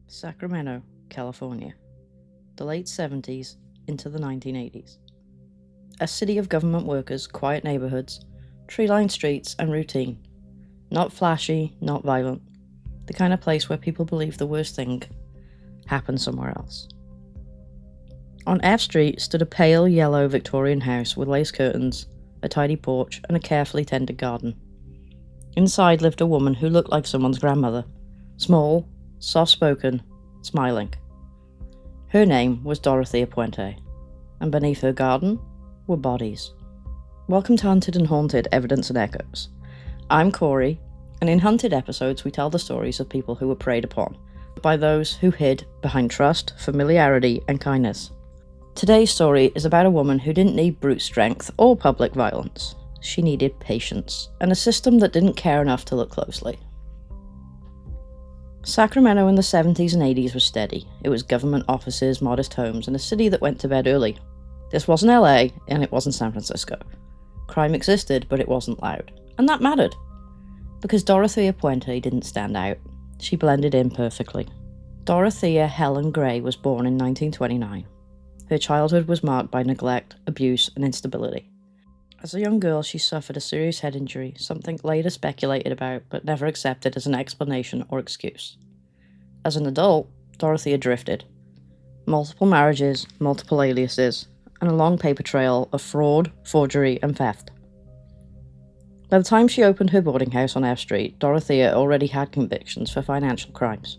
Sacramento, California. The late 70s into the 1980s. A city of government workers, quiet neighborhoods, tree-lined streets, and routine. Not flashy, not violent. The kind of place where people believe the worst thing happened somewhere else. On F Street stood a pale yellow Victorian house with lace curtains, a tidy porch, and a carefully tended garden. Inside lived a woman who looked like someone's grandmother. Small, soft-spoken, smiling. Her name was Dorothea Puente, and beneath her garden were bodies. Welcome to Hunted and Haunted Evidence and Echoes. I'm Corey, and in Hunted episodes we tell the stories of people who were preyed upon by those who hid behind trust, familiarity, and kindness. Today's story is about a woman who didn't need brute strength or public violence. She needed patience, and a system that didn't care enough to look closely. Sacramento in the 70s and 80s was steady. It was government offices, modest homes, and a city that went to bed early. This wasn't LA, and it wasn't San Francisco. Crime existed, but it wasn't loud. And that mattered, because Dorothea Puente didn't stand out. She blended in perfectly. Dorothea Helen Gray was born in 1929. Her childhood was marked by neglect, abuse, and instability. As a young girl, she suffered a serious head injury, something later speculated about but never accepted as an explanation or excuse. As an adult, Dorothea drifted. Multiple marriages, multiple aliases, and a long paper trail of fraud, forgery, and theft. By the time she opened her boarding house on F Street, Dorothea already had convictions for financial crimes,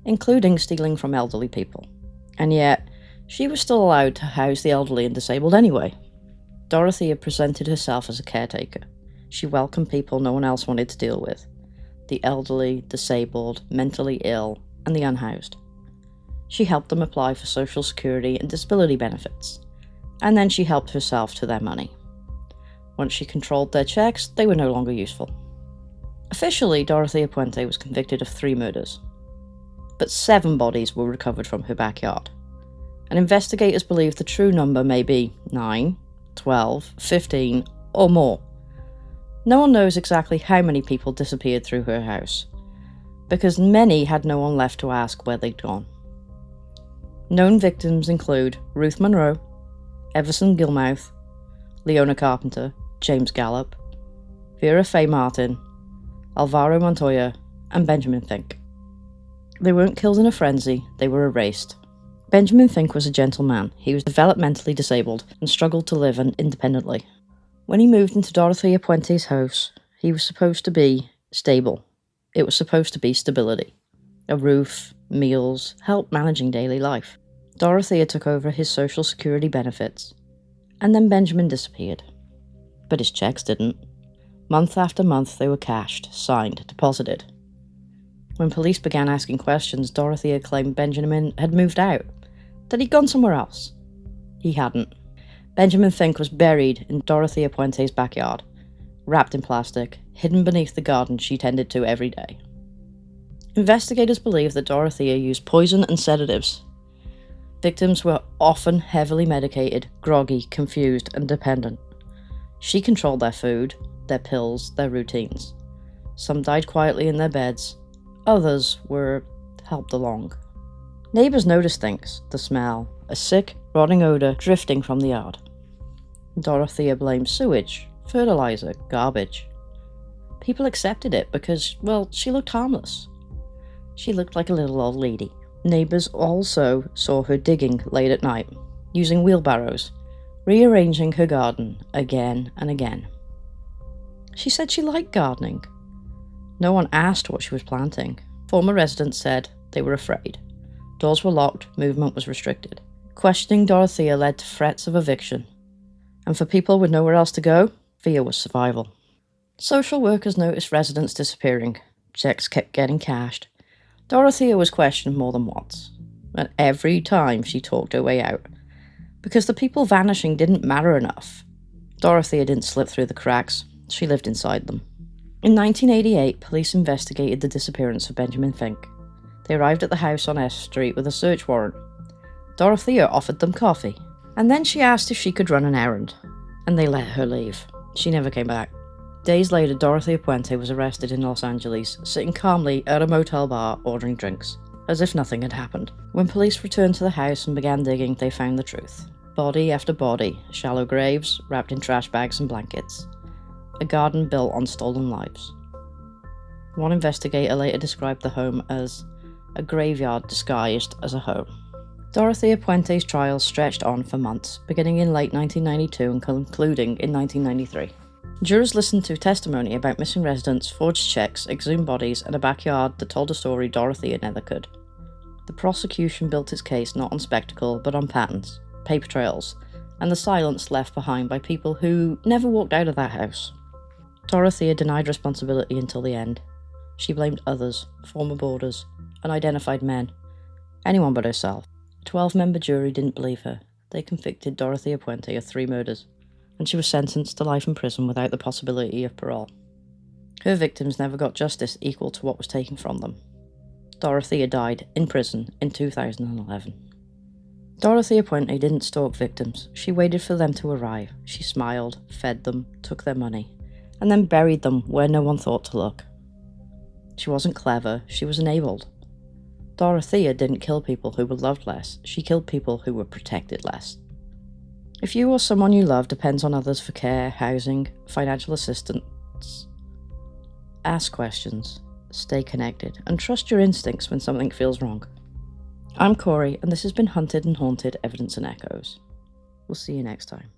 including stealing from elderly people. And yet, she was still allowed to house the elderly and disabled anyway. Dorothea presented herself as a caretaker. She welcomed people no one else wanted to deal with. The elderly, disabled, mentally ill, and the unhoused. She helped them apply for Social Security and disability benefits. And then she helped herself to their money. Once she controlled their checks, they were no longer useful. Officially, Dorothea Puente was convicted of 3 murders. But 7 bodies were recovered from her backyard. And investigators believe the true number may be 9, 12, 15, or more. No one knows exactly how many people disappeared through her house, because many had no one left to ask where they'd gone. Known victims include Ruth Monroe, Everson Gilmouth, Leona Carpenter, James Gallup, Vera Faye Martin, Alvaro Montoya, and Benjamin Fink. They weren't killed in a frenzy, they were erased. Benjamin Fink was a gentleman. He was developmentally disabled and struggled to live independently. When he moved into Dorothea Puente's house, he was supposed to be stable. It was supposed to be stability. A roof, meals, help managing daily life. Dorothea took over his Social Security benefits, and then Benjamin disappeared. But his checks didn't. Month after month they were cashed, signed, deposited. When police began asking questions, Dorothea claimed Benjamin had moved out, that he'd gone somewhere else. He hadn't. Benjamin Fink was buried in Dorothea Puente's backyard, wrapped in plastic, hidden beneath the garden she tended to every day. Investigators believe that Dorothea used poison and sedatives. Victims were often heavily medicated, groggy, confused, and dependent. She controlled their food, their pills, their routines. Some died quietly in their beds. Others were helped along. Neighbors noticed things, the smell, a sick, rotting odor drifting from the yard. Dorothea blamed sewage, fertilizer, garbage. People accepted it because, well, she looked harmless. She looked like a little old lady. Neighbors also saw her digging late at night, using wheelbarrows, rearranging her garden again and again. She said she liked gardening. No one asked what she was planting. Former residents said they were afraid. Doors were locked, movement was restricted. Questioning Dorothea led to threats of eviction. And for people with nowhere else to go, fear was survival. Social workers noticed residents disappearing. Checks kept getting cashed. Dorothea was questioned more than once. And every time she talked her way out. Because the people vanishing didn't matter enough. Dorothea didn't slip through the cracks. She lived inside them. In 1988, police investigated the disappearance of Benjamin Fink. They arrived at the house on F Street with a search warrant. Dorothea offered them coffee, and then she asked if she could run an errand, and they let her leave. She never came back. Days later, Dorothea Puente was arrested in Los Angeles, sitting calmly at a motel bar ordering drinks. as if nothing had happened. When police returned to the house and began digging, they found the truth. Body after body, shallow graves, wrapped in trash bags and blankets. A garden built on stolen lives. One investigator later described the home as a graveyard disguised as a home. Dorothea Puente's trial stretched on for months, beginning in late 1992 and concluding in 1993. Jurors listened to testimony about missing residents, forged checks, exhumed bodies, and a backyard that told a story Dorothea never could. The prosecution built its case not on spectacle, but on patterns, paper trails, and the silence left behind by people who never walked out of that house. Dorothea denied responsibility until the end. She blamed others, former boarders, unidentified men, anyone but herself. A 12-member jury didn't believe her. They convicted Dorothea Puente of 3 murders, and she was sentenced to life in prison without the possibility of parole. Her victims never got justice equal to what was taken from them. Dorothea died in prison in 2011. Dorothea Puente didn't stalk victims. She waited for them to arrive. She smiled, fed them, took their money, and then buried them where no one thought to look. She wasn't clever, she was enabled. Dorothea didn't kill people who were loved less, she killed people who were protected less. If you or someone you love depends on others for care, housing, financial assistance, ask questions, stay connected, and trust your instincts when something feels wrong. I'm Corey, and this has been Hunted and Haunted Evidence and Echoes. We'll see you next time.